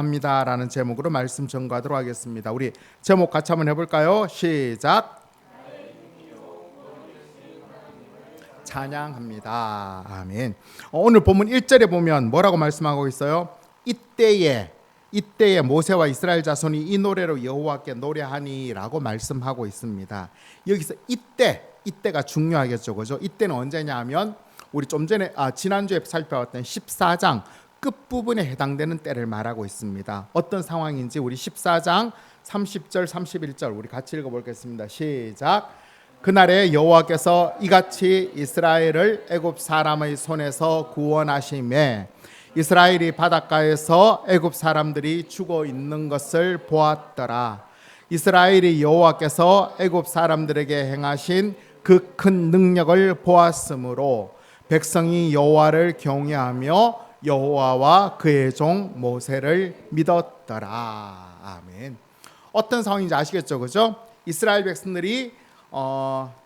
합니다라는 제목으로 말씀 전가하도록 하겠습니다. 우리 제목 같이 한번 해볼까요? 시작. 찬양합니다. 아멘. 오늘 본문 1절에 보면 뭐라고 말씀하고 있어요? 이때에 모세와 이스라엘 자손이 이 노래로 여호와께 노래하니라고 말씀하고 있습니다. 여기서 이때가 중요하겠죠, 그죠? 이때는 언제냐 하면 우리 좀 전에 지난주에 살펴봤던 14장 끝부분에 해당되는 때를 말하고 있습니다. 어떤 상황인지 우리 14장 30절 31절 우리 같이 읽어보겠습니다. 시작. 그날에 여호와께서 이같이 이스라엘을 애굽 사람의 손에서 구원하시매 이스라엘이 바닷가에서 애굽 사람들이 죽어 있는 것을 보았더라. 이스라엘이 여호와께서 애굽 사람들에게 행하신 그 큰 능력을 보았으므로 백성이 여호와를 경외하며 여호와와 그의 종 모세를 믿었더라. 아멘. 어떤 상황인지 아시겠죠, 그죠? 이스라엘 백성들이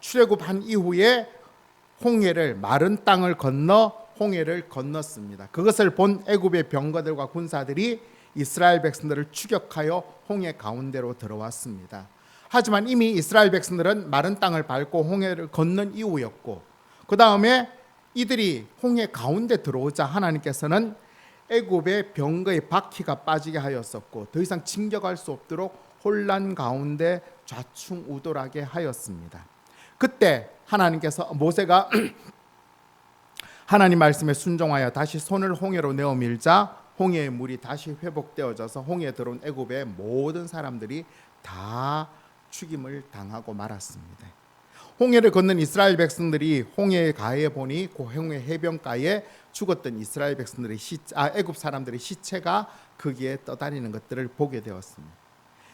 출애굽한 이후에 홍해를 마른 땅을 건너 홍해를 건넜습니다. 그것을 본 애굽의 병거들과 군사들이 이스라엘 백성들을 추격하여 홍해 가운데로 들어왔습니다. 하지만 이미 이스라엘 백성들은 마른 땅을 밟고 홍해를 건넌 이후였고, 그 다음에 이들이 홍해 가운데 들어오자 하나님께서는 애굽의 병거의 바퀴가 빠지게 하였었고 더 이상 진격할 수 없도록 혼란 가운데 좌충우돌하게 하였습니다. 그때 하나님께서 모세가 하나님 말씀에 순종하여 다시 손을 홍해로 내어 밀자 홍해의 물이 다시 회복되어져서 홍해에 들어온 애굽의 모든 사람들이 다 죽임을 당하고 말았습니다. 홍해를 건넌 이스라엘 백성들이 홍해 가에 보니 그 홍해 해변가에 죽었던 이스라엘 백성들의 애굽 사람들의 시체가 거기에 떠다니는 것들을 보게 되었습니다.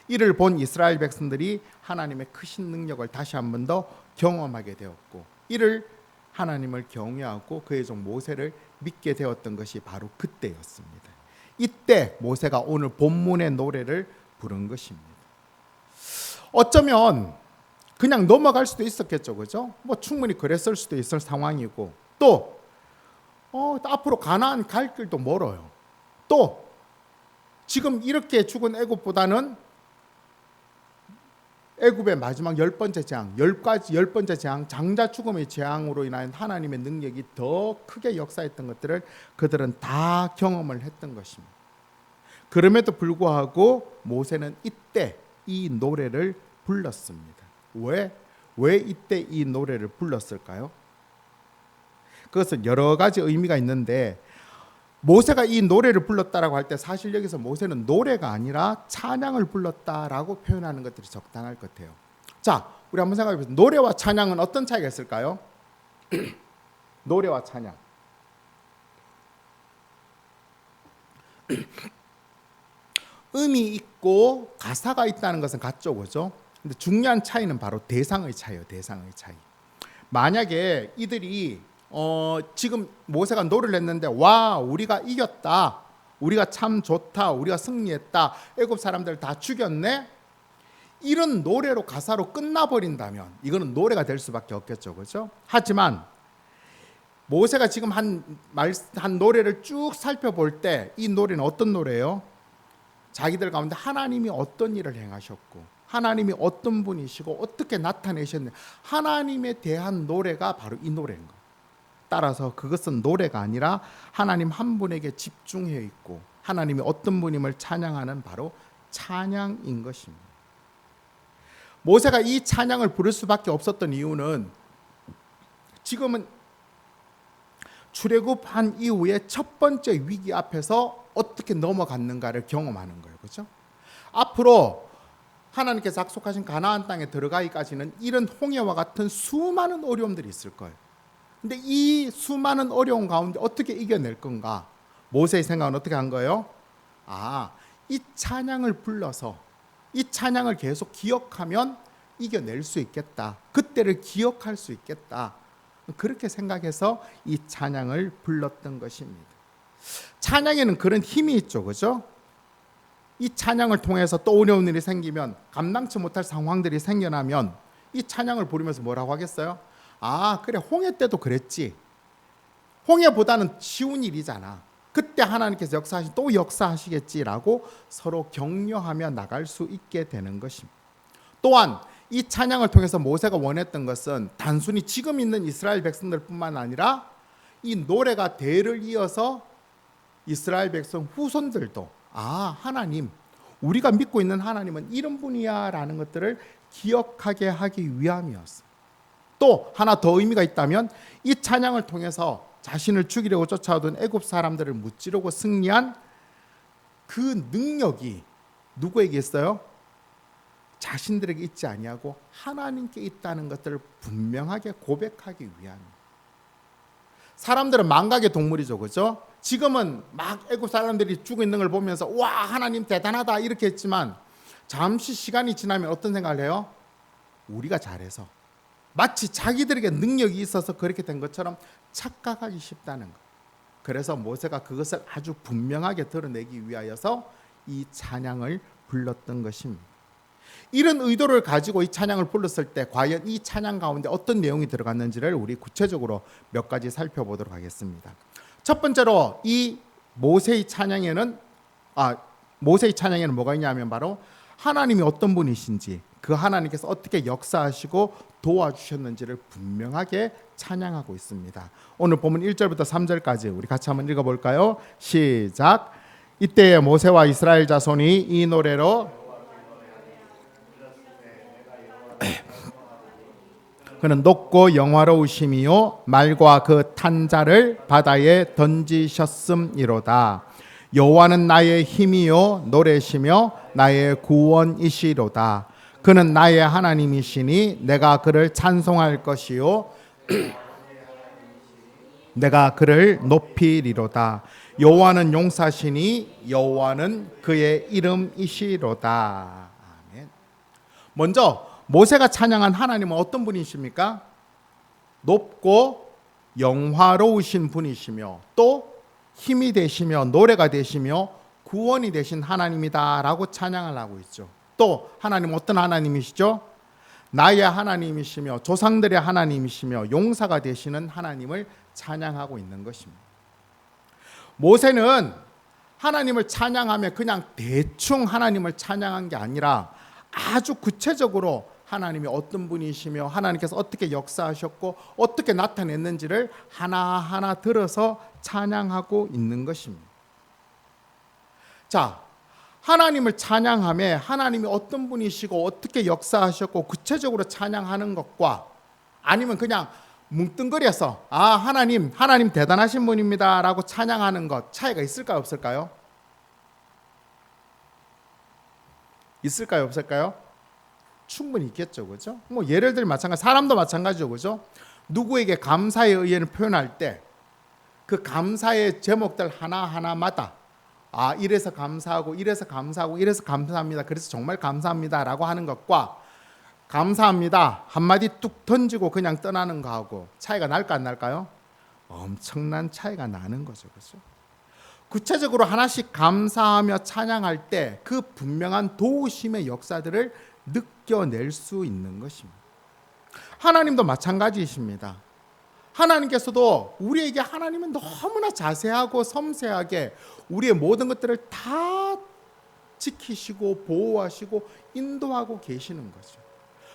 이를 본 이스라엘 백성들이 하나님의 크신 능력을 다시 한 번 더 경험하게 되었고, 이를 하나님을 경외하고 그의 종 모세를 믿게 되었던 것이 바로 그때였습니다. 이때 모세가 오늘 본문의 노래를 부른 것입니다. 어쩌면 그냥 넘어갈 수도 있었겠죠, 그죠? 뭐 충분히 그랬을 수도 있을 상황이고, 또 앞으로 가나안 갈 길도 멀어요. 또 지금 이렇게 죽은 애굽보다는 애굽의 마지막 10번째 재앙, 10번째 재앙, 장자 죽음의 재앙으로 인한 하나님의 능력이 더 크게 역사했던 것들을 그들은 다 경험을 했던 것입니다. 그럼에도 불구하고 모세는 이때 이 노래를 불렀습니다. 왜 이때 이 노래를 불렀을까요? 그것은 여러 가지 의미가 있는데, 모세가 이 노래를 불렀다라고 할 때 사실 여기서 모세는 노래가 아니라 찬양을 불렀다라고 표현하는 것들이 적당할 것 같아요. 자, 우리 한번 생각해 보세요. 노래와 찬양은 어떤 차이가 있을까요? 노래와 찬양. 음이 있고 가사가 있다는 것은 같죠, 그죠? 근데 중요한 차이는 바로 대상의 차이예요. 대상의 차이. 만약에 이들이 지금 모세가 노래를 했는데 와 우리가 이겼다, 우리가 참 좋다, 우리가 승리했다, 애굽 사람들 다 죽였네, 이런 노래로 가사로 끝나버린다면 이거는 노래가 될 수밖에 없겠죠, 그렇죠? 하지만 모세가 지금 한 노래를 쭉 살펴볼 때 이 노래는 어떤 노래예요? 자기들 가운데 하나님이 어떤 일을 행하셨고 하나님이 어떤 분이시고 어떻게 나타내셨는지 하나님에 대한 노래가 바로 이 노래인 거예요. 따라서 그것은 노래가 아니라 하나님 한 분에게 집중해 있고 하나님이 어떤 분임을 찬양하는 바로 찬양인 것입니다. 모세가 이 찬양을 부를 수밖에 없었던 이유는 지금은 출애굽한 이후에 첫 번째 위기 앞에서 어떻게 넘어갔는가를 경험하는 거예요. 그렇죠? 앞으로 하나님께서 약속하신 가나안 땅에 들어가기까지는 이런 홍해와 같은 수많은 어려움들이 있을 거예요. 근데 이 수많은 어려움 가운데 어떻게 이겨낼 건가? 모세의 생각은 어떻게 한 거예요? 이 찬양을 불러서 이 찬양을 계속 기억하면 이겨낼 수 있겠다. 그때를 기억할 수 있겠다. 그렇게 생각해서 이 찬양을 불렀던 것입니다. 찬양에는 그런 힘이 있죠, 그죠? 이 찬양을 통해서 또 어려운 일이 생기면, 감당치 못할 상황들이 생겨나면 이 찬양을 부르면서 뭐라고 하겠어요? 그래 홍해 때도 그랬지. 홍해보다는 쉬운 일이잖아. 그때 하나님께서 역사하시 또 역사하시겠지라고 서로 격려하며 나갈 수 있게 되는 것입니다. 또한 이 찬양을 통해서 모세가 원했던 것은 단순히 지금 있는 이스라엘 백성들뿐만 아니라 이 노래가 대를 이어서 이스라엘 백성 후손들도 하나님, 우리가 믿고 있는 하나님은 이런 분이야 라는 것들을 기억하게 하기 위함이었어요. 또 하나 더 의미가 있다면 이 찬양을 통해서 자신을 죽이려고 쫓아오던 애굽 사람들을 무찌르고 승리한 그 능력이 누구에게 있어요? 자신들에게 있지 아니하고 하나님께 있다는 것들을 분명하게 고백하기 위함입니다. 사람들은 망각의 동물이죠, 그렇죠? 지금은 막 애굽 사람들이 죽고 있는 걸 보면서 와, 하나님 대단하다 이렇게 했지만 잠시 시간이 지나면 어떤 생각을 해요? 우리가 잘해서, 마치 자기들에게 능력이 있어서 그렇게 된 것처럼 착각하기 쉽다는 것. 그래서 모세가 그것을 아주 분명하게 드러내기 위하여서 이 찬양을 불렀던 것입니다. 이런 의도를 가지고 이 찬양을 불렀을 때 과연 이 찬양 가운데 어떤 내용이 들어갔는지를 우리 구체적으로 몇 가지 살펴보도록 하겠습니다. 첫 번째로 이 모세의 찬양에는 뭐가 있냐면 바로 하나님이 어떤 분이신지, 그 하나님께서 어떻게 역사하시고 도와주셨는지를 분명하게 찬양하고 있습니다. 오늘 본문 1절부터 3절까지 우리 같이 한번 읽어볼까요? 시작. 이때에 모세와 이스라엘 자손이 이 노래로 그는 높고 영화로우심이요 말과 그 탄자를 바다에 던지셨음이로다. 여호와는 나의 힘이요 노래시며 나의 구원이시로다. 그는 나의 하나님이시니 내가 그를 찬송할 것이요 내가 그를 높이리로다. 여호와는 용사시니 여호와는 그의 이름이시로다. 아멘. 먼저 모세가 찬양한 하나님은 어떤 분이십니까? 높고 영화로우신 분이시며 또 힘이 되시며 노래가 되시며 구원이 되신 하나님이다라고 찬양을 하고 있죠. 또 하나님 어떤 하나님이시죠? 나의 하나님이시며 조상들의 하나님이시며 용사가 되시는 하나님을 찬양하고 있는 것입니다. 모세는 하나님을 찬양하며 그냥 대충 하나님을 찬양한 게 아니라 아주 구체적으로 하나님이 어떤 분이시며 하나님께서 어떻게 역사하셨고 어떻게 나타냈는지를 하나하나 들어서 찬양하고 있는 것입니다. 자, 하나님을 찬양하며 하나님이 어떤 분이시고 어떻게 역사하셨고 구체적으로 찬양하는 것과 아니면 그냥 뭉뚱그려서 하나님 대단하신 분입니다 라고 찬양하는 것 차이가 있을까요, 없을까요? 있을까요, 없을까요? 충분히 있겠죠, 그렇죠? 뭐 예를 들면 마찬가지, 사람도 마찬가지죠, 그렇죠? 누구에게 감사의 의의를 표현할 때 그 감사의 제목들 하나하나마다 이래서 감사하고 이래서 감사하고 이래서 감사합니다, 그래서 정말 감사합니다라고 하는 것과 감사합니다 한마디 뚝 던지고 그냥 떠나는 거하고 차이가 날까 안 날까요? 엄청난 차이가 나는 거죠, 그렇죠? 구체적으로 하나씩 감사하며 찬양할 때 그 분명한 도우심의 역사들을 느껴낼 수 있는 것입니다. 하나님도 마찬가지이십니다. 하나님께서도 우리에게 하나님은 너무나 자세하고 섬세하게 우리의 모든 것들을 다 지키시고 보호하시고 인도하고 계시는 거죠.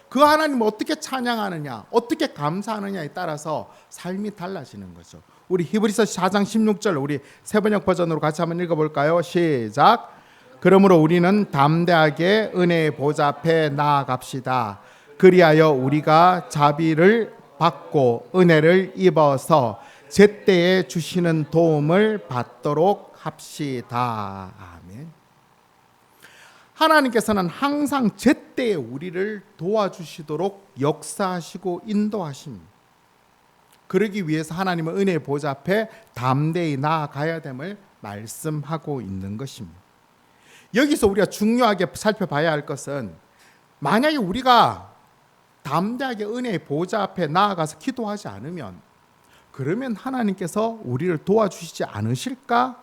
그 하나님을 어떻게 찬양하느냐, 어떻게 감사하느냐에 따라서 삶이 달라지는 거죠. 우리 히브리서 4장 16절 우리 새번역 버전으로 같이 한번 읽어볼까요? 시작. 그러므로 우리는 담대하게 은혜의 보좌 앞에 나아갑시다. 그리하여 우리가 자비를 받고 은혜를 입어서 제때에 주시는 도움을 받도록 합시다. 아멘. 하나님께서는 항상 제때에 우리를 도와주시도록 역사하시고 인도하십니다. 그러기 위해서 하나님은 은혜의 보좌 앞에 담대히 나아가야 됨을 말씀하고 있는 것입니다. 여기서 우리가 중요하게 살펴봐야 할 것은 만약에 우리가 담대하게 은혜의 보좌 앞에 나아가서 기도하지 않으면 그러면 하나님께서 우리를 도와주시지 않으실까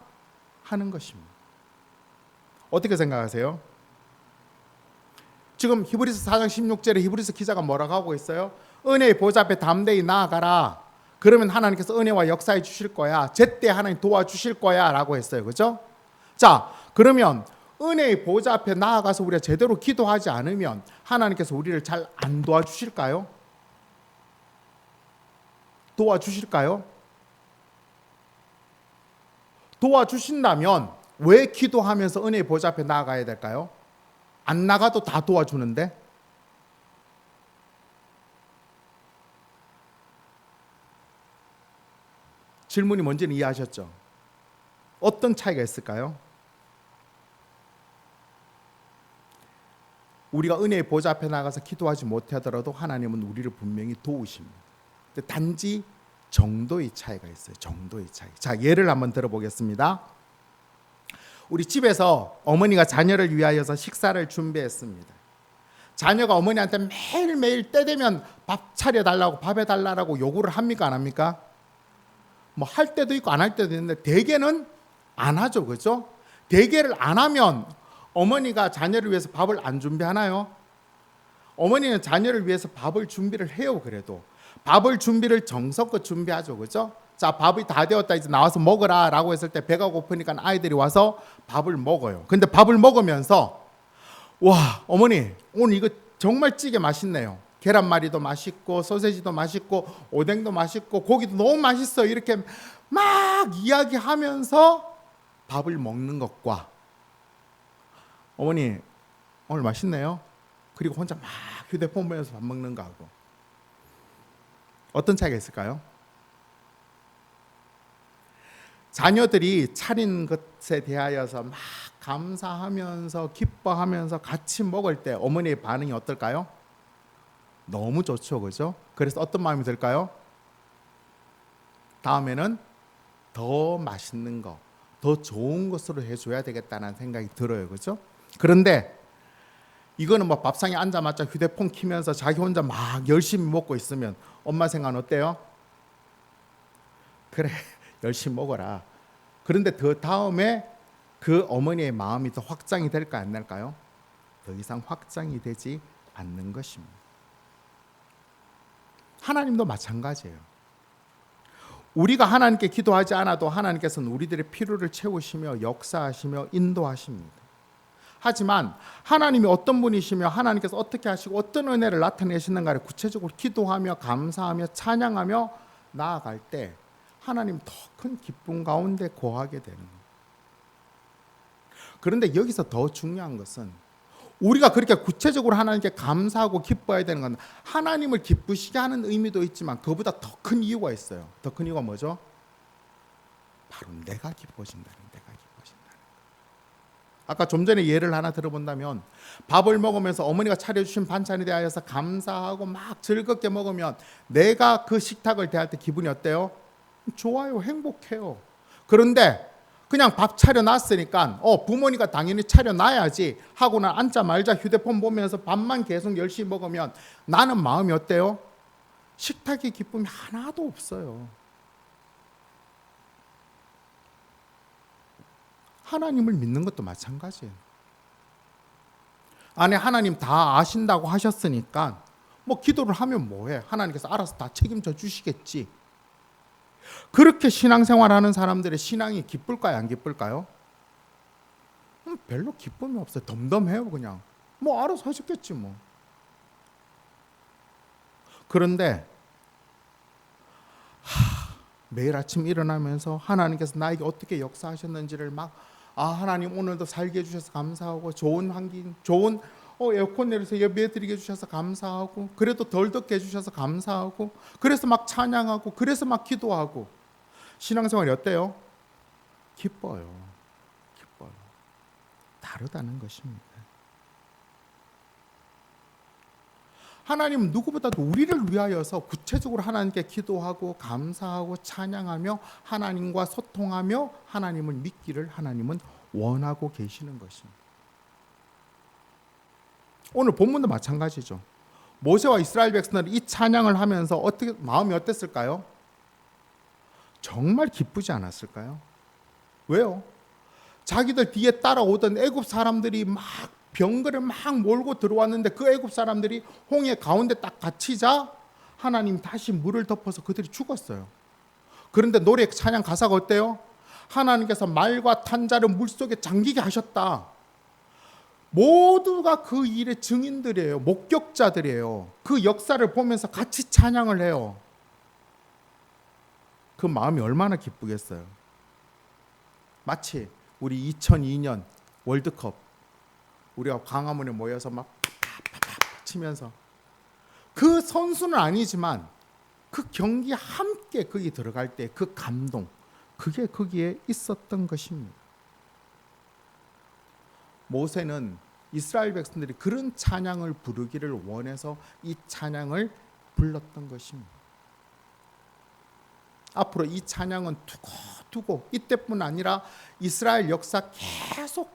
하는 것입니다. 어떻게 생각하세요? 지금 히브리서 4장 16절에 히브리서 기자가 뭐라고 하고 있어요? 은혜의 보좌 앞에 담대히 나아가라. 그러면 하나님께서 은혜와 역사해 주실 거야. 제때 하나님 도와주실 거야 라고 했어요. 그죠? 자, 그러면 은혜의 보좌 앞에 나아가서 우리가 제대로 기도하지 않으면 하나님께서 우리를 잘 안 도와주실까요? 도와주실까요? 도와주신다면 왜 기도하면서 은혜의 보좌 앞에 나아가야 될까요? 안 나가도 다 도와주는데? 질문이 뭔지는 이해하셨죠? 어떤 차이가 있을까요? 우리가 은혜의 보좌 앞에 나가서 기도하지 못하더라도 하나님은 우리를 분명히 도우십니다. 근데 단지 정도의 차이가 있어요. 정도의 차이. 자, 예를 한번 들어보겠습니다. 우리 집에서 어머니가 자녀를 위하여서 식사를 준비했습니다. 자녀가 어머니한테 매일매일 때 되면 밥 차려달라고, 밥 해달라고 요구를 합니까? 안 합니까? 뭐 할 때도 있고 안 할 때도 있는데 대개는 안 하죠. 그죠? 대개를 안 하면 어머니가 자녀를 위해서 밥을 안 준비하나요? 어머니는 자녀를 위해서 밥을 준비를 해요. 그래도 밥을 준비를 정성껏 준비하죠. 그죠? 자, 밥이 다 되었다, 이제 나와서 먹으라 라고 했을 때 배가 고프니까 아이들이 와서 밥을 먹어요. 근데 밥을 먹으면서 와, 어머니 오늘 이거 정말 찌개 맛있네요. 계란말이도 맛있고 소세지도 맛있고 오뎅도 맛있고 고기도 너무 맛있어, 이렇게 막 이야기하면서 밥을 먹는 것과 어머니 오늘 맛있네요, 그리고 혼자 막 휴대폰 보면서 밥 먹는 거하고 어떤 차이가 있을까요? 자녀들이 차린 것에 대하여서 막 감사하면서 기뻐하면서 같이 먹을 때 어머니의 반응이 어떨까요? 너무 좋죠. 그죠? 그래서 어떤 마음이 들까요? 다음에는 더 맛있는 거, 더 좋은 것으로 해줘야 되겠다는 생각이 들어요. 그죠? 그런데 이거는 뭐 밥상에 앉아마자 휴대폰 키면서 자기 혼자 막 열심히 먹고 있으면 엄마 생각은 어때요? 그래, 열심히 먹어라. 그런데 그 다음에 그 어머니의 마음이 더 확장이 될까 안 될까요? 더 이상 확장이 되지 않는 것입니다. 하나님도 마찬가지예요. 우리가 하나님께 기도하지 않아도 하나님께서는 우리들의 필요를 채우시며 역사하시며 인도하십니다. 하지만 하나님이 어떤 분이시며 하나님께서 어떻게 하시고 어떤 은혜를 나타내시는가를 구체적으로 기도하며 감사하며 찬양하며 나아갈 때 하나님 더 큰 기쁨 가운데 거하게 되는 거예요. 그런데 여기서 더 중요한 것은 우리가 그렇게 구체적으로 하나님께 감사하고 기뻐해야 되는 건 하나님을 기쁘시게 하는 의미도 있지만 그보다 더 큰 이유가 있어요. 더 큰 이유가 뭐죠? 바로 내가 기뻐진다는, 내가 기뻐진다는. 아까 좀 전에 예를 하나 들어본다면 밥을 먹으면서 어머니가 차려주신 반찬에 대하여서 감사하고 막 즐겁게 먹으면 내가 그 식탁을 대할 때 기분이 어때요? 좋아요, 행복해요. 그런데 그냥 밥 차려놨으니까 부모니까 당연히 차려놔야지 하고는 앉자마자 휴대폰 보면서 밥만 계속 열심히 먹으면 나는 마음이 어때요? 식탁의 기쁨이 하나도 없어요. 하나님을 믿는 것도 마찬가지예요. 아니, 하나님 다 아신다고 하셨으니까 뭐 기도를 하면 뭐해? 하나님께서 알아서 다 책임져 주시겠지. 그렇게 신앙생활하는 사람들의 신앙이 기쁠까요? 안 기쁠까요? 별로 기쁨이 없어요. 덤덤해요. 그냥 뭐 알아서 하셨겠지 뭐. 그런데 매일 아침 일어나면서 하나님께서 나에게 어떻게 역사하셨는지를 막 하나님 오늘도 살게 해주셔서 감사하고 좋은 환경, 좋은 에어컨 내려서 예배드리게 해주셔서 감사하고 그래도 덜 덥게 해주셔서 감사하고 그래서 막 찬양하고 그래서 막 기도하고 신앙생활이 어때요? 기뻐요. 기뻐요. 다르다는 것입니다. 하나님은 누구보다도 우리를 위하여서 구체적으로 하나님께 기도하고 감사하고 찬양하며 하나님과 소통하며 하나님을 믿기를 하나님은 원하고 계시는 것입니다. 오늘 본문도 마찬가지죠. 모세와 이스라엘 백성들은 이 찬양을 하면서 어떻게 마음이 어땠을까요? 정말 기쁘지 않았을까요? 왜요? 자기들 뒤에 따라오던 애굽 사람들이 막 병거를 막 몰고 들어왔는데 그 애굽 사람들이 홍해 가운데 딱 갇히자 하나님 다시 물을 덮어서 그들이 죽었어요. 그런데 노래 찬양 가사가 어때요? 하나님께서 말과 탄자를 물속에 잠기게 하셨다. 모두가 그 일의 증인들이에요. 목격자들이에요. 그 역사를 보면서 같이 찬양을 해요. 그 마음이 얼마나 기쁘겠어요. 마치 우리 2002년 월드컵 우리가 광화문에 모여서 막 팍팍팍 치면서 그 선수는 아니지만 그 경기에 함께 거기 들어갈 때 그 감동, 그게 거기에 있었던 것입니다. 모세는 이스라엘 백성들이 그런 찬양을 부르기를 원해서 이 찬양을 불렀던 것입니다. 앞으로 이 찬양은 두고 이때뿐 아니라 이스라엘 역사 계속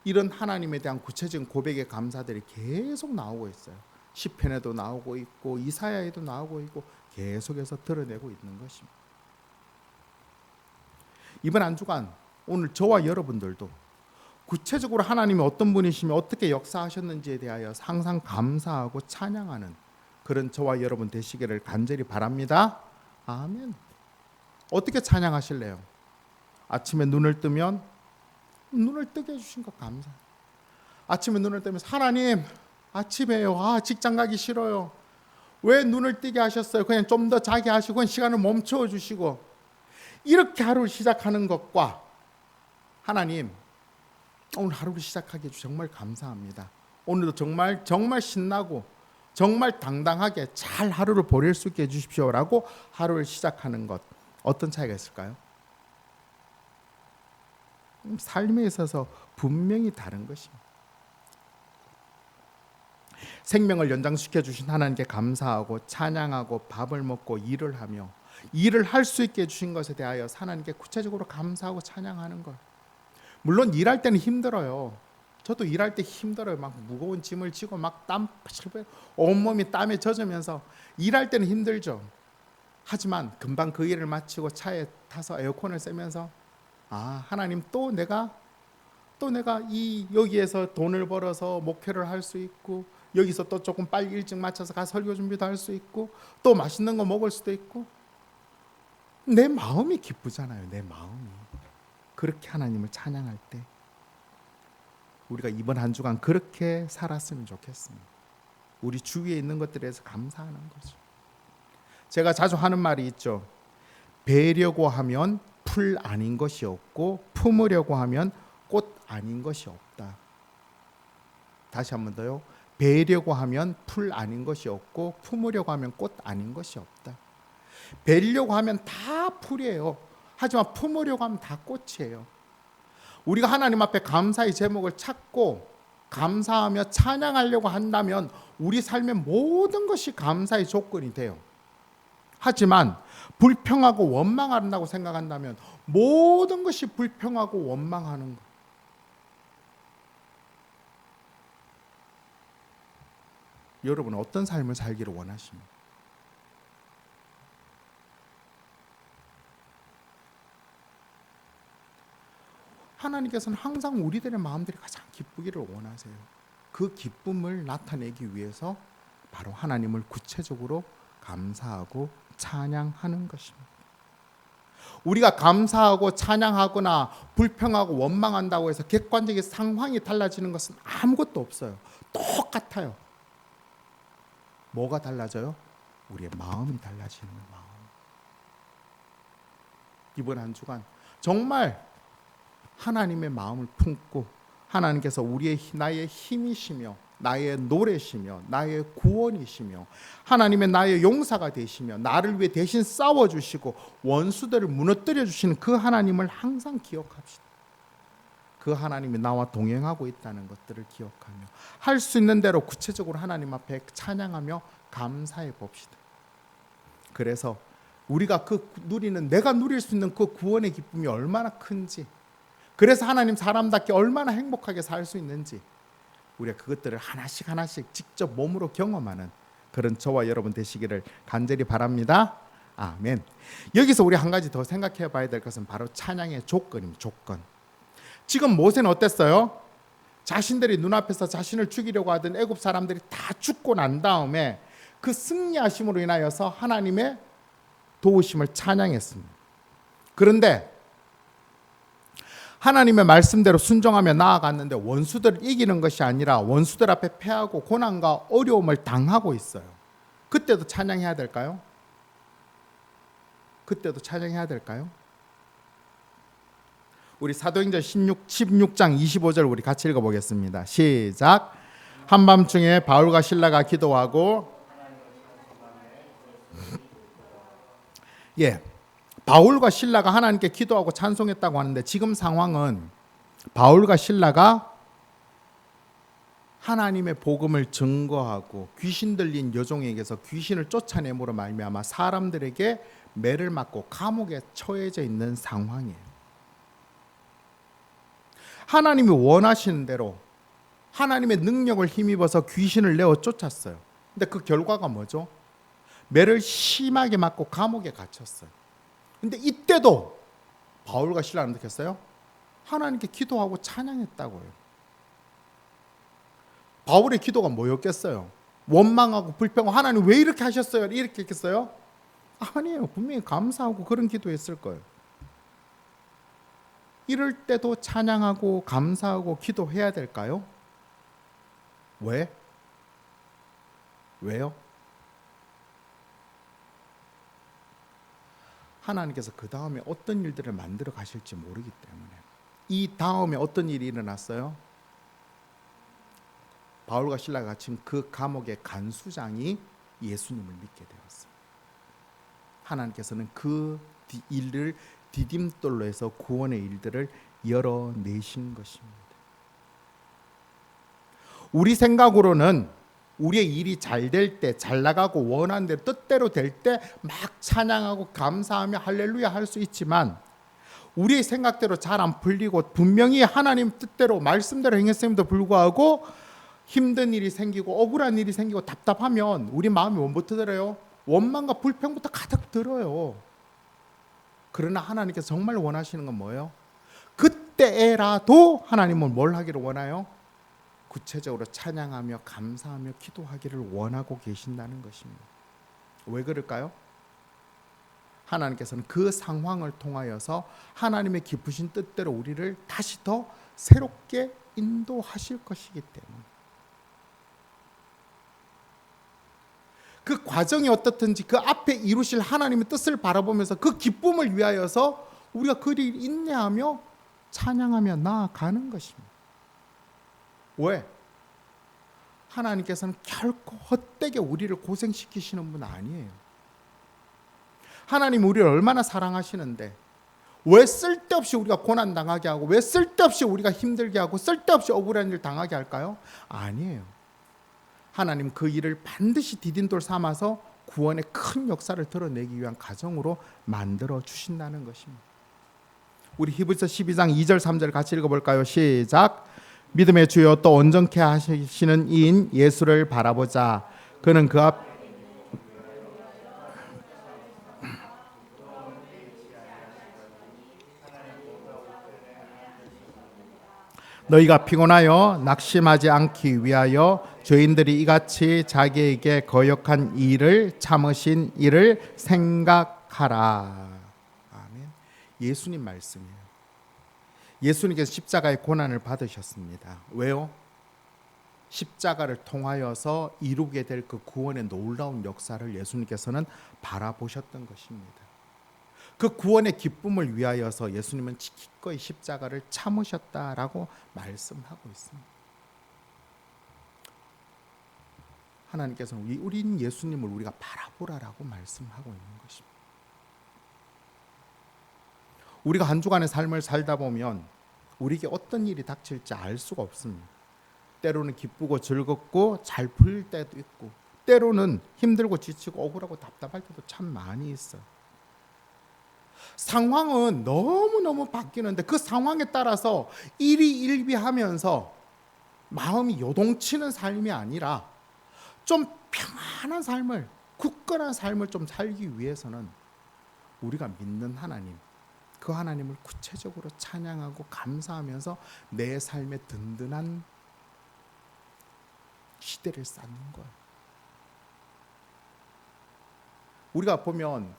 이런 하나님에 대한 구체적인 고백의 감사들이 계속 나오고 있어요. 시편에도 나오고 있고 이사야에도 나오고 있고 계속해서 드러내고 있는 것입니다. 이번 한 주간 오늘 저와 여러분들도 구체적으로 하나님이 어떤 분이시며 어떻게 역사하셨는지에 대하여 항상 감사하고 찬양하는 그런 저와 여러분 되시기를 간절히 바랍니다. 아멘. 어떻게 찬양하실래요? 아침에 눈을 뜨면 눈을 뜨게 해주신 것 감사. 아침에 눈을 뜨면서 하나님 아침에요. 직장 가기 싫어요. 왜 눈을 뜨게 하셨어요? 그냥 좀 더 자게 하시고 시간을 멈춰 주시고 이렇게 하루를 시작하는 것과 하나님 오늘 하루를 시작하게 해주셔서 정말 감사합니다. 오늘도 정말 신나고 정말 당당하게 잘 하루를 보낼 수 있게 해주십시오라고 하루를 시작하는 것 어떤 차이가 있을까요? 삶에 있어서 분명히 다른 것입니다. 생명을 연장시켜 주신 하나님께 감사하고 찬양하고 밥을 먹고 일을 하며 일을 할 수 있게 해주신 것에 대하여 하나님께 구체적으로 감사하고 찬양하는 것. 물론 일할 때는 힘들어요. 저도 일할 때 힘들어요. 막 무거운 짐을 지고 막 땀 온몸이 땀에 젖으면서 일할 때는 힘들죠. 하지만 금방 그 일을 마치고 차에 타서 에어컨을 쐬면서 하나님 또 내가 이 여기에서 돈을 벌어서 목회를 할 수 있고 여기서 또 조금 빨리 일찍 마쳐서 가서 설교 준비도 할 수 있고 또 맛있는 거 먹을 수도 있고 내 마음이 기쁘잖아요. 내 마음이. 그렇게 하나님을 찬양할 때 우리가 이번 한 주간 그렇게 살았으면 좋겠습니다. 우리 주위에 있는 것들에 대해서 감사하는 거죠. 제가 자주 하는 말이 있죠. 베려고 하면 풀 아닌 것이 없고 품으려고 하면 꽃 아닌 것이 없다. 다시 한 번 더요. 베려고 하면 풀 아닌 것이 없고 품으려고 하면 꽃 아닌 것이 없다. 베려고 하면 다 풀이에요. 하지만 품으려고 하면 다 꽃이에요. 우리가 하나님 앞에 감사의 제목을 찾고 감사하며 찬양하려고 한다면 우리 삶의 모든 것이 감사의 조건이 돼요. 하지만 불평하고 원망한다고 생각한다면 모든 것이 불평하고 원망하는 것. 여러분은 어떤 삶을 살기를 원하십니까? 하나님께서는 항상 우리들의 마음들이 가장 기쁘기를 원하세요. 그 기쁨을 나타내기 위해서 바로 하나님을 구체적으로 감사하고 찬양하는 것입니다. 우리가 감사하고 찬양하거나 불평하고 원망한다고 해서 객관적인 상황이 달라지는 것은 아무것도 없어요. 똑같아요. 뭐가 달라져요? 우리의 마음이 달라지는 마음. 이번 한 주간 정말 하나님의 마음을 품고 하나님께서 나의 힘이시며 나의 노래시며 나의 구원이시며 하나님의 나의 용사가 되시며 나를 위해 대신 싸워주시고 원수들을 무너뜨려 주시는 그 하나님을 항상 기억합시다. 그 하나님이 나와 동행하고 있다는 것들을 기억하며 할 수 있는 대로 구체적으로 하나님 앞에 찬양하며 감사해 봅시다. 그래서 우리가 내가 누릴 수 있는 그 구원의 기쁨이 얼마나 큰지, 그래서 하나님 사람답게 얼마나 행복하게 살 수 있는지 우리가 그것들을 하나씩 직접 몸으로 경험하는 그런 저와 여러분 되시기를 간절히 바랍니다. 아멘. 여기서 우리 한 가지 더 생각해 봐야 될 것은 바로 찬양의 조건입니다. 조건. 지금 모세는 어땠어요? 자신들이 눈앞에서 자신을 죽이려고 하던 애굽 사람들이 다 죽고 난 다음에 그 승리하심으로 인하여서 하나님의 도우심을 찬양했습니다. 그런데 하나님의 말씀대로 순종하며 나아갔는데 원수들을 이기는 것이 아니라 원수들 앞에 패하고 고난과 어려움을 당하고 있어요. 그때도 찬양해야 될까요? 그때도 찬양해야 될까요? 우리 사도행전 16장 25절 우리 같이 읽어보겠습니다. 시작. 한밤중에 바울과 실라가 기도하고 바울과 실라가 하나님께 기도하고 찬송했다고 하는데 지금 상황은 바울과 실라가 하나님의 복음을 증거하고 귀신 들린 여종에게서 귀신을 쫓아내므로 말미암아 사람들에게 매를 맞고 감옥에 처해져 있는 상황이에요. 하나님이 원하시는 대로 하나님의 능력을 힘입어서 귀신을 내어 쫓았어요. 근데 그 결과가 뭐죠? 매를 심하게 맞고 감옥에 갇혔어요. 근데 이때도 바울과 실라는 어떻게 했어요? 하나님께 기도하고 찬양했다고요. 바울의 기도가 뭐였겠어요? 원망하고 불평하고 하나님 왜 이렇게 하셨어요? 이렇게 했겠어요? 아니에요. 분명히 감사하고 그런 기도했을 거예요. 이럴 때도 찬양하고 감사하고 기도해야 될까요? 왜? 왜요? 하나님께서 그 다음에 어떤 일들을 만들어 가실지 모르기 때문에. 이 다음에 어떤 일이 일어났어요? 바울과 실라가 갇힌 그 감옥의 간수장이 예수님을 믿게 되었어요. 하나님께서는 그 일을 디딤돌로 해서 구원의 일들을 열어내신 것입니다. 우리 생각으로는 우리의 일이 잘 될 때, 잘 나가고 원하는 대로 뜻대로 될 때 막 찬양하고 감사하며 할렐루야 할 수 있지만 우리의 생각대로 잘 안 풀리고 분명히 하나님 뜻대로 말씀대로 행했음에도 불구하고 힘든 일이 생기고 억울한 일이 생기고 답답하면 우리 마음이 뭐부터 들어요? 원망과 불평부터 가득 들어요. 그러나 하나님께서 정말 원하시는 건 뭐예요? 그때라도 하나님은 뭘 하기를 원해요? 구체적으로 찬양하며 감사하며 기도하기를 원하고 계신다는 것입니다. 왜 그럴까요? 하나님께서는 그 상황을 통하여서 하나님의 깊으신 뜻대로 우리를 다시 더 새롭게 인도하실 것이기 때문에. 그 과정이 어떻든지 그 앞에 이루실 하나님의 뜻을 바라보면서 그 기쁨을 위하여서 우리가 그리 인내하며 찬양하며 나아가는 것입니다. 왜? 하나님께서는 결코 헛되게 우리를 고생시키시는 분 아니에요. 하나님 우리를 얼마나 사랑하시는데 왜 쓸데없이 우리가 고난당하게 하고 왜 쓸데없이 우리가 힘들게 하고 쓸데없이 억울한 일 당하게 할까요? 아니에요. 하나님 그 일을 반드시 디딤돌 삼아서 구원의 큰 역사를 드러내기 위한 가정으로 만들어 주신다는 것입니다. 우리 히브리서 12장 2절 3절 같이 읽어볼까요? 시작. 믿음의 주여 또 온전케 하시는 이인 예수를 바라보자. 그는 그 앞 너희가 피곤하여 낙심하지 않기 위하여 죄인들이 이같이 자기에게 거역한 일을 참으신 이를 생각하라. 아멘. 예수님 말씀이에요. 예수님께서 십자가의 고난을 받으셨습니다. 왜요? 십자가를 통하여서 이루게 될 그 구원의 놀라운 역사를 예수님께서는 바라보셨던 것입니다. 그 구원의 기쁨을 위하여서 예수님은 기꺼이 십자가를 참으셨다라고 말씀하고 있습니다. 하나님께서는 우린 예수님을 우리가 바라보라라고 말씀하고 있는 것입니다. 우리가 한 주간의 삶을 살다 보면 우리에게 어떤 일이 닥칠지 알 수가 없습니다. 때로는 기쁘고 즐겁고 잘 풀릴 때도 있고 때로는 힘들고 지치고 억울하고 답답할 때도 참 많이 있어요. 상황은 너무너무 바뀌는데 그 상황에 따라서 일희일비하면서 마음이 요동치는 삶이 아니라 좀 평안한 삶을, 굳건한 삶을 좀 살기 위해서는 우리가 믿는 하나님, 그 하나님을 구체적으로 찬양하고 감사하면서 내 삶의 든든한 시대를 쌓는 거예요. 우리가 보면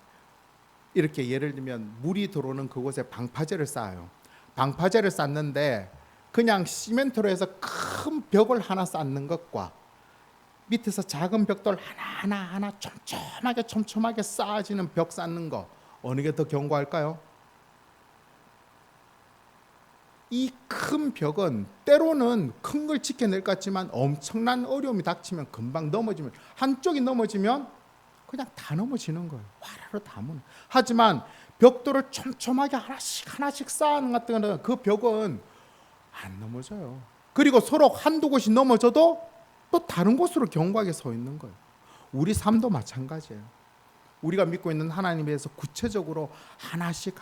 이렇게 예를 들면 물이 들어오는 그곳에 방파제를 쌓아요. 방파제를 쌓는데 그냥 시멘트로 해서 큰 벽을 하나 쌓는 것과 밑에서 작은 벽돌 하나 촘촘하게 쌓아지는 벽 쌓는 거, 어느 게 더 견고할까요? 이 큰 벽은 때로는 큰 걸 지켜낼 것 같지만 엄청난 어려움이 닥치면 금방 넘어지면, 한쪽이 넘어지면 그냥 다 넘어지는 거예요. 와라로 다 무너. 하지만 벽돌을 촘촘하게 하나씩 쌓아놓은 같은 거는 그 벽은 안 넘어져요. 그리고 서로 한두 곳이 넘어져도 또 다른 곳으로 견고하게 서 있는 거예요. 우리 삶도 마찬가지예요. 우리가 믿고 있는 하나님에 대해서 구체적으로 하나씩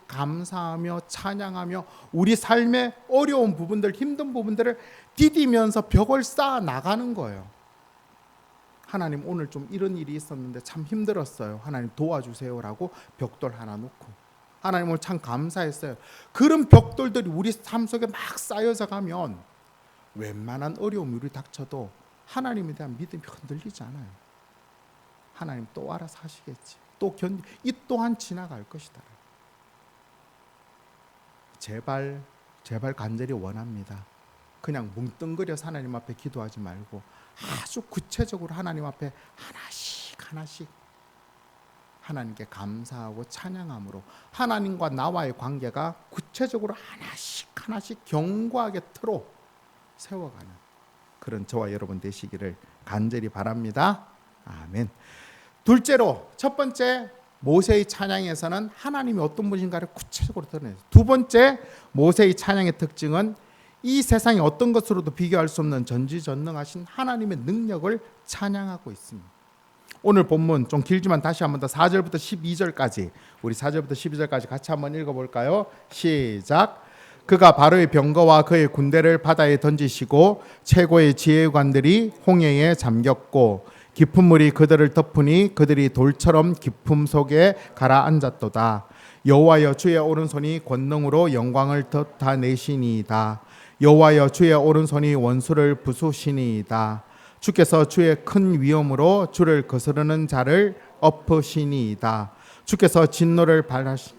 감사하며 찬양하며 우리 삶의 어려운 부분들, 힘든 부분들을 디디면서 벽을 쌓아 나가는 거예요. 하나님, 오늘 좀 이런 일이 있었는데 참 힘들었어요. 하나님 도와주세요라고 벽돌 하나 놓고, 하나님 오늘 참 감사했어요. 그런 벽돌들이 우리 삶 속에 막 쌓여져 가면 웬만한 어려움이 우리 닥쳐도 하나님에 대한 믿음이 흔들리지 않아요. 하나님 또 알아서 하시겠지. 이 또한 지나갈 것이다. 제발 간절히 원합니다. 그냥 뭉뚱그려서 하나님 앞에 기도하지 말고 아주 구체적으로 하나님 앞에 하나씩 하나님께 감사하고 찬양함으로 하나님과 나와의 관계가 구체적으로 하나씩 견고하게 틀어 세워가는 그런 저와 여러분 되시기를 간절히 바랍니다. 아멘. 둘째로, 첫 번째 모세의 찬양에서는 하나님이 어떤 분인가를 구체적으로 드러내요. 두 번째 모세의 찬양의 특징은 이 세상의 어떤 것으로도 비교할 수 없는 전지전능하신 하나님의 능력을 찬양하고 있습니다. 오늘 본문 좀 길지만 다시 한번 더 4절부터 12절까지, 우리 4절부터 12절까지 같이 한번 읽어볼까요? 시작. 그가 바로의 병거와 그의 군대를 바다에 던지시고 최고의 지휘관들이 홍해에 잠겼고 깊은 물이 그들을 덮으니 그들이 돌처럼 깊음 속에 가라앉았도다. 여호와여, 주의 오른손이 권능으로 영광을 덮어내시니이다. 여호와여, 주의 오른손이 원수를 부수시니이다. 주께서 주의 큰 위엄으로 주를 거스르는 자를 엎으시니이다. 주께서 진노를 발하시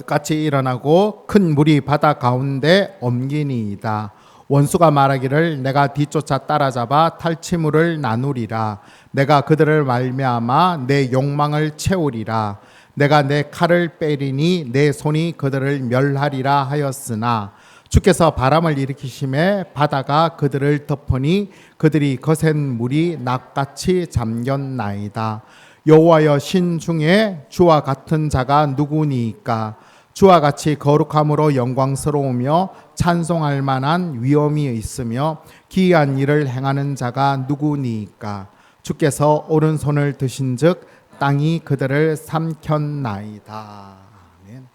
같이 일어나고 큰 물이 바다 가운데 옮기니이다. 원수가 말하기를 내가 뒤쫓아 따라잡아 탈취물을 나누리라. 내가 그들을 말미암아 내 욕망을 채우리라. 내가 내 칼을 빼리니 내 손이 그들을 멸하리라 하였으나 주께서 바람을 일으키심에 바다가 그들을 덮으니 그들이 거센 물이 낙같이 잠겼나이다. 여호와여, 신 중에 주와 같은 자가 누구니이까? 주와 같이 거룩함으로 영광스러우며 찬송할 만한 위엄이 있으며 기이한 일을 행하는 자가 누구니이까? 주께서 오른손을 드신즉 땅이 그들을 삼켰나이다. 아멘.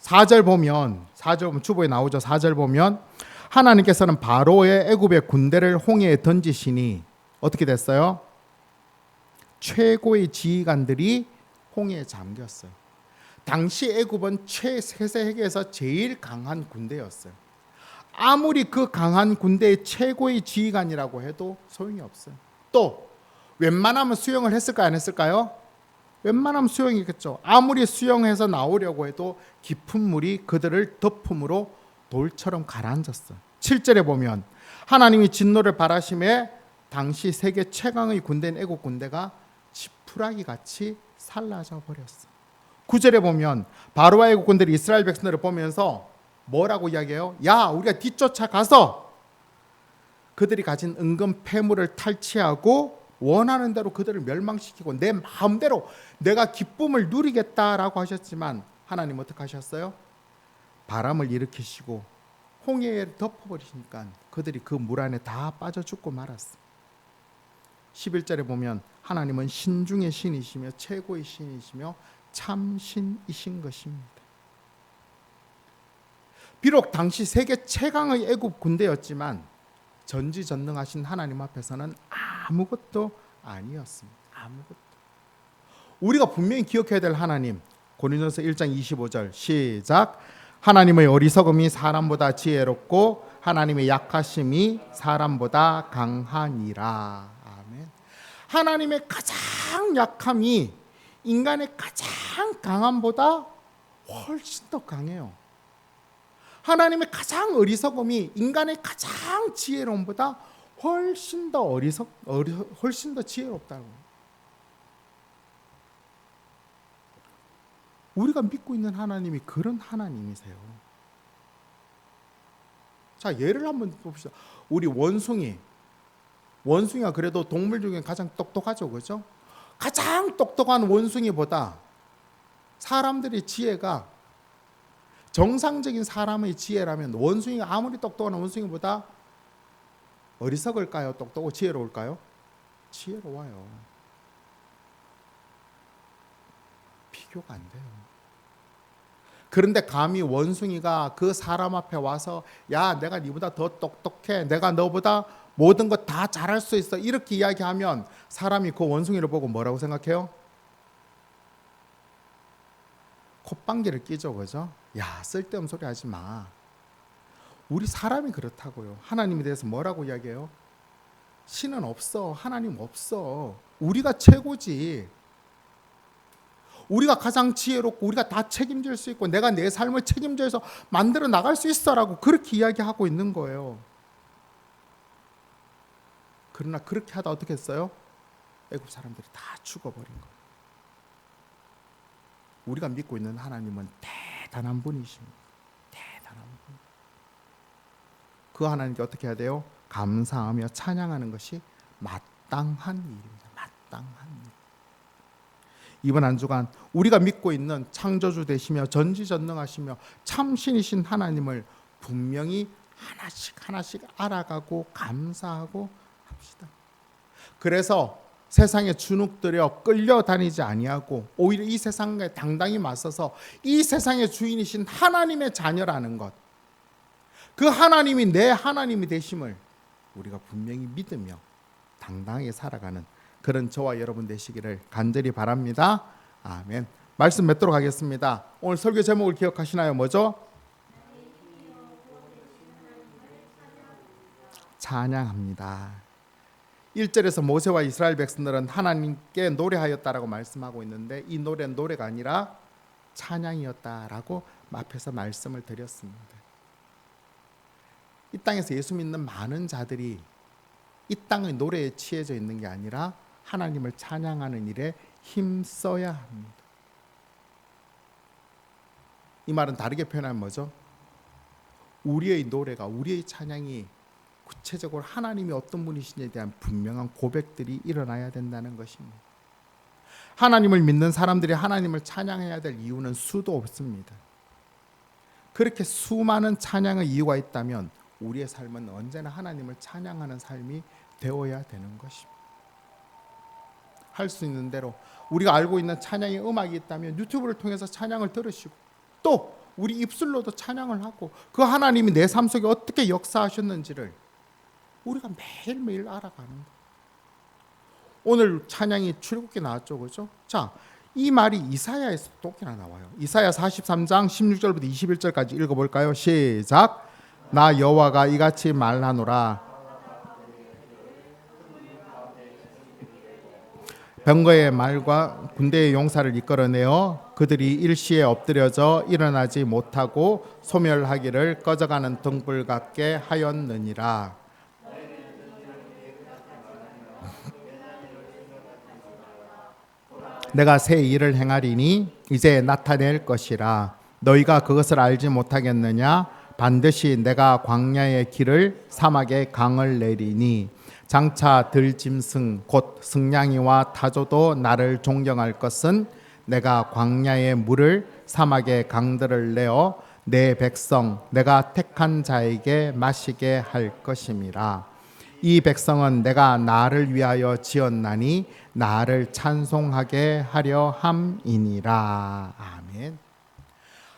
4절 보면 주보에 나오죠. 4절 보면 하나님께서는 바로의 애굽의 군대를 홍해에 던지시니 어떻게 됐어요? 최고의 지휘관들이 홍해에 잠겼어요. 당시 애굽은 세계에서 제일 강한 군대였어요. 아무리 그 강한 군대의 최고의 지휘관이라고 해도 소용이 없어요. 또 웬만하면 수영을 했을까요? 안 했을까요? 웬만하면 수영이겠죠. 아무리 수영해서 나오려고 해도 깊은 물이 그들을 덮음으로 돌처럼 가라앉았어요. 7절에 보면 하나님이 진노를 발하심에 당시 세계 최강의 군대인 애국 군대가 지푸라기 같이 살라져 버렸어요. 9절에 보면 바로와 애국 군대들이 이스라엘 백성들을 보면서 뭐라고 이야기해요? 야, 우리가 뒤쫓아 가서 그들이 가진 은금 폐물을 탈취하고 원하는 대로 그들을 멸망시키고 내 마음대로 내가 기쁨을 누리겠다라고 하셨지만 하나님 어떻게 하셨어요? 바람을 일으키시고 홍해에 덮어버리시니까 그들이 그 물 안에 다 빠져 죽고 말았어. 11절에 보면 하나님은 신 중의 신이시며 최고의 신이시며 참신이신 것입니다. 비록 당시 세계 최강의 애굽 군대였지만 전지전능하신 하나님 앞에서는 아무것도 아니었습니다. 아무것도. 우리가 분명히 기억해야 될 하나님, 고린도서 1장 25절 시작. 하나님의 어리석음이 사람보다 지혜롭고 하나님의 약하심이 사람보다 강하니라. 아멘. 하나님의 가장 약함이 인간의 가장 강함보다 훨씬 더 강해요. 하나님의 가장 어리석음이 인간의 가장 지혜로움보다 훨씬 더 훨씬 더 지혜롭다고. 우리가 믿고 있는 하나님이 그런 하나님이세요. 자, 예를 한번 봅시다. 우리 원숭이가 그래도 동물 중에 가장 똑똑하죠, 그죠? 가장 똑똑한 원숭이보다 사람들의 지혜가 정상적인 사람의 지혜라면 원숭이가 아무리 똑똑한 원숭이보다 어리석을까요? 똑똑하고 지혜로울까요? 지혜로워요. 비교가 안 돼요. 그런데 감히 원숭이가 그 사람 앞에 와서 야, 내가 네보다 더 똑똑해, 내가 너보다 모든 것 다 잘할 수 있어, 이렇게 이야기하면 사람이 그 원숭이를 보고 뭐라고 생각해요? 콧방귀를 끼죠, 그죠? 야, 쓸데없는 소리 하지 마. 우리 사람이 그렇다고요. 하나님에 대해서 뭐라고 이야기해요? 신은 없어, 하나님 없어, 우리가 최고지, 우리가 가장 지혜롭고 우리가 다 책임질 수 있고 내가 내 삶을 책임져서 만들어 나갈 수 있어라고 그렇게 이야기하고 있는 거예요. 그러나 그렇게 하다 어떻게 했어요? 애굽 사람들이 다 죽어버린 거예요. 우리가 믿고 있는 하나님은 대단한 분이십니다. 대단한 분. 그 하나님께 어떻게 해야 돼요? 감사하며 찬양하는 것이 마땅한 일입니다. 마땅한 일. 이번 한 주간 우리가 믿고 있는 창조주 되시며 전지전능하시며 참신이신 하나님을 분명히 하나씩 알아가고 감사하고 합시다. 그래서 세상에 주눅들여 끌려다니지 아니하고 오히려 이 세상에 당당히 맞서서 이 세상의 주인이신 하나님의 자녀라는 것, 그 하나님이 내 하나님이 되심을 우리가 분명히 믿으며 당당하게 살아가는 그런 저와 여러분 되시기를 간절히 바랍니다. 아멘. 말씀 맺도록 하겠습니다. 오늘 설교 제목을 기억하시나요? 뭐죠? 찬양합니다. 1절에서 모세와 이스라엘 백성들은 하나님께 노래하였다라고 말씀하고 있는데 이 노래는 노래가 아니라 찬양이었다라고 앞에서 말씀을 드렸습니다. 이 땅에서 예수 믿는 많은 자들이 이 땅의 노래에 취해져 있는 게 아니라 하나님을 찬양하는 일에 힘써야 합니다. 이 말은 다르게 표현하면 뭐죠? 우리의 노래가, 우리의 찬양이 구체적으로 하나님이 어떤 분이신지에 대한 분명한 고백들이 일어나야 된다는 것입니다. 하나님을 믿는 사람들이 하나님을 찬양해야 될 이유는 수도 없습니다. 그렇게 수많은 찬양의 이유가 있다면 우리의 삶은 언제나 하나님을 찬양하는 삶이 되어야 되는 것입니다. 할 수 있는 대로 우리가 알고 있는 찬양의 음악이 있다면 유튜브를 통해서 찬양을 들으시고 또 우리 입술로도 찬양을 하고 그 하나님이 내 삶 속에 어떻게 역사하셨는지를 우리가 매일매일 알아가는 거예요. 오늘 찬양이 출애굽기 나왔죠, 그렇죠? 자, 이 말이 이사야에서 또 하나 나와요. 이사야 43장 16절부터 21절까지 읽어볼까요? 시작. 나 여호와가 이같이 말하노라. 병거의 말과 군대의 용사를 이끌어내어 그들이 일시에 엎드려져 일어나지 못하고 소멸하기를 꺼져가는 등불 같게 하였느니라. 내가 새 일을 행하리니 이제 나타낼 것이라. 너희가 그것을 알지 못하겠느냐? 반드시 내가 광야의 길을 사막의 강을 내리니 장차 들짐승 곧 승냥이와 타조도 나를 존경할 것은 내가 광야의 물을 사막의 강들을 내어 내 백성 내가 택한 자에게 마시게 할 것임이라. 이 백성은 내가 나를 위하여 지었나니 나를 찬송하게 하려 함이니라. 아멘.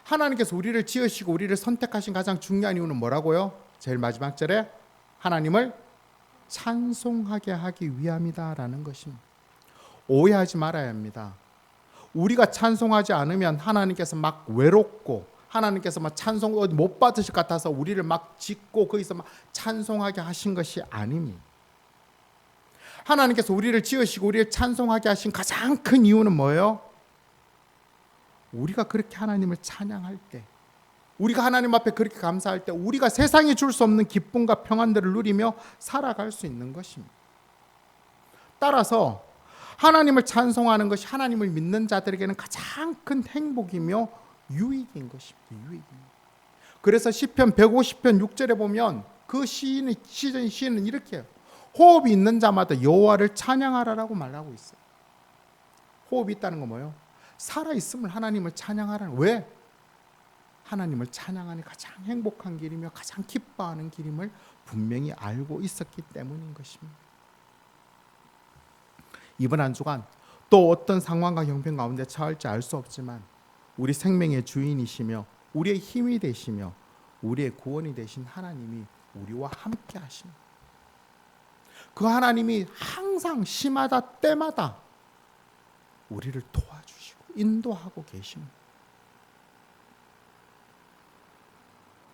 하나님께서 우리를 지으시고 우리를 선택하신 가장 중요한 이유는 뭐라고요? 제일 마지막 절에 하나님을 찬송하게 하기 위함이다라는 것입니다. 오해하지 말아야 합니다. 우리가 찬송하지 않으면 하나님께서 막 외롭고 하나님께서 막 찬송 못 받으실 것 같아서 우리를 막 짓고 거기서 막 찬송하게 하신 것이 아닙니다. 하나님께서 우리를 지으시고 우리를 찬송하게 하신 가장 큰 이유는 뭐예요? 우리가 그렇게 하나님을 찬양할 때, 우리가 하나님 앞에 그렇게 감사할 때 우리가 세상에 줄 수 없는 기쁨과 평안들을 누리며 살아갈 수 있는 것입니다. 따라서 하나님을 찬송하는 것이 하나님을 믿는 자들에게는 가장 큰 행복이며 유익인 것입니다. 유익입니다. 그래서 시편 150편 6절에 보면 그 시인은 이렇게 해요. 호흡이 있는 자마다 여호와를 찬양하라라고 말하고 있어요. 호흡이 있다는 건 뭐예요? 살아있음을 하나님을 찬양하라는. 왜? 하나님을 찬양하는 가장 행복한 길이며 가장 기뻐하는 길임을 분명히 알고 있었기 때문인 것입니다. 이번 한 주간 또 어떤 상황과 형편 가운데 처할지 알 수 없지만 우리 생명의 주인이시며 우리의 힘이 되시며 우리의 구원이 되신 하나님이 우리와 함께 하십니다. 그 하나님이 항상 시마다 때마다 우리를 도와주시고 인도하고 계십니다.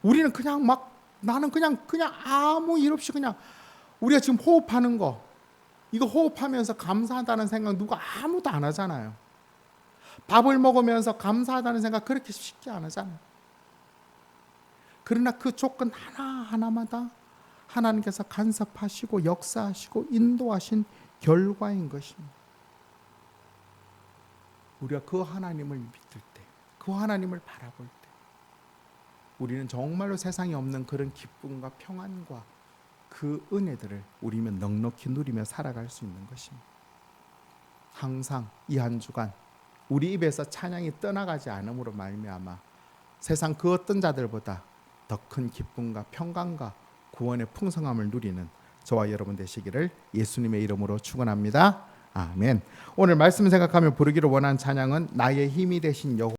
우리는 그냥 막 나는 그냥 아무 일 없이 그냥 우리가 지금 호흡하는 거 이거 호흡하면서 감사하다는 생각 누가 아무도 안 하잖아요. 밥을 먹으면서 감사하다는 생각 그렇게 쉽게 안 하잖아요. 그러나 그 조건 하나하나마다 하나님께서 간섭하시고 역사하시고 인도하신 결과인 것입니다. 우리가 그 하나님을 믿을 때, 그 하나님을 바라볼 때 우리는 정말로 세상에 없는 그런 기쁨과 평안과 그 은혜들을 우리는 넉넉히 누리며 살아갈 수 있는 것입니다. 항상 이 한 주간 우리 입에서 찬양이 떠나가지 않음으로 말미암아 세상 그 어떤 자들보다 더 큰 기쁨과 평강과 구원의 풍성함을 누리는 저와 여러분 되시기를 예수님의 이름으로 축원합니다. 아멘. 오늘 말씀 생각하며 부르기를 원하는 찬양은 나의 힘이 되신 여호와